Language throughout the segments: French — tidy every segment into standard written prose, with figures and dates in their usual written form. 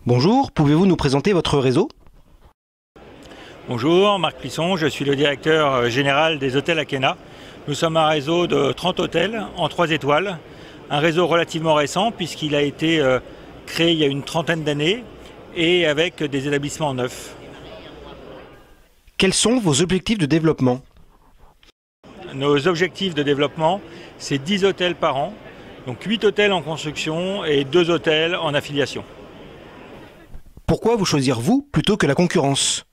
Bonjour, pouvez-vous nous présenter votre réseau? Bonjour, Marc Plisson, je suis le directeur général des hôtels Akena. Nous sommes un réseau de 30 hôtels en 3 étoiles, un réseau relativement récent puisqu'il a été créé il y a une trentaine d'années et avec des établissements neufs. Quels sont vos objectifs de développement? Nos objectifs de développement, c'est 10 hôtels par an, donc 8 hôtels en construction et 2 hôtels en affiliation. Pourquoi vous choisir vous plutôt que la concurrence?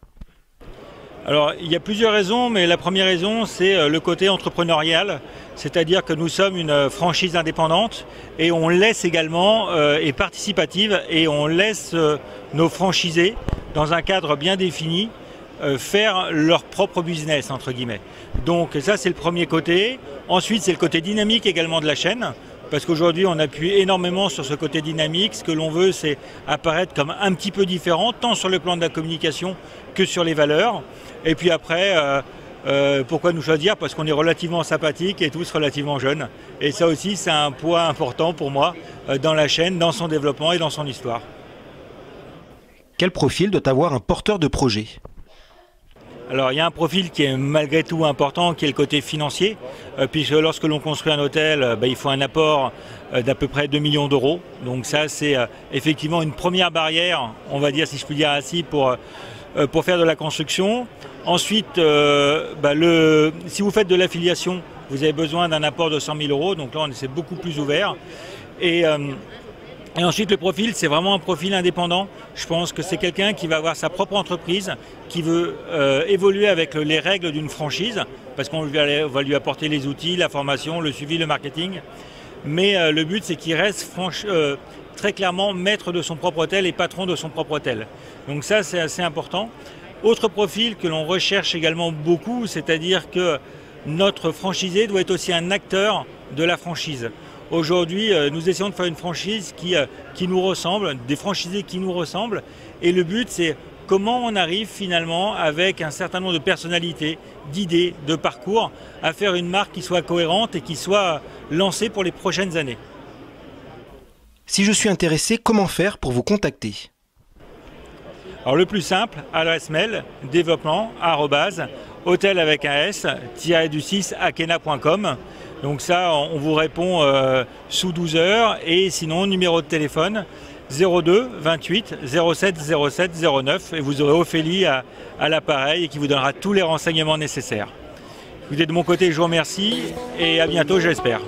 Alors, il y a plusieurs raisons, mais la première raison, c'est le côté entrepreneurial, c'est-à-dire que nous sommes une franchise indépendante et on laisse également, et participative, et on laisse nos franchisés, dans un cadre bien défini, faire leur propre business, entre guillemets. Donc ça, c'est le premier côté. Ensuite, c'est le côté dynamique également de la chaîne. Parce qu'aujourd'hui, on appuie énormément sur ce côté dynamique. Ce que l'on veut, c'est apparaître comme un petit peu différent, tant sur le plan de la communication que sur les valeurs. Et puis après, pourquoi nous choisir? Parce qu'on est relativement sympathique et tous relativement jeunes. Et ça aussi, c'est un poids important pour moi dans la chaîne, dans son développement et dans son histoire. Quel profil doit avoir un porteur de projet? Alors il y a un profil qui est malgré tout important, qui est le côté financier, puisque lorsque l'on construit un hôtel, il faut un apport d'à peu près 2 millions d'euros. Donc ça, c'est effectivement une première barrière, on va dire, si je puis dire ainsi, pour faire de la construction. Ensuite, si vous faites de l'affiliation, vous avez besoin d'un apport de 100 000 euros, donc là c'est beaucoup plus ouvert. Et ensuite, le profil, c'est vraiment un profil indépendant. Je pense que c'est quelqu'un qui va avoir sa propre entreprise, qui veut évoluer avec les règles d'une franchise, parce qu'on va lui apporter les outils, la formation, le suivi, le marketing. Mais le but, c'est qu'il reste très clairement maître de son propre hôtel et patron de son propre hôtel. Donc ça, c'est assez important. Autre profil que l'on recherche également beaucoup, c'est-à-dire que notre franchisé doit être aussi un acteur de la franchise. Aujourd'hui, nous essayons de faire une franchise qui nous ressemble, des franchisés qui nous ressemblent. Et le but, c'est comment on arrive finalement, avec un certain nombre de personnalités, d'idées, de parcours, à faire une marque qui soit cohérente et qui soit lancée pour les prochaines années. Si je suis intéressé, comment faire pour vous contacter? Alors le plus simple, adresse mail, développement, @hotel avec un s, -du6 akena.com. Donc ça, on vous répond sous 12 heures. Et sinon, numéro de téléphone 02 28 07 07 09. Et vous aurez Ophélie à l'appareil et qui vous donnera tous les renseignements nécessaires. De mon côté, je vous remercie et à bientôt, j'espère.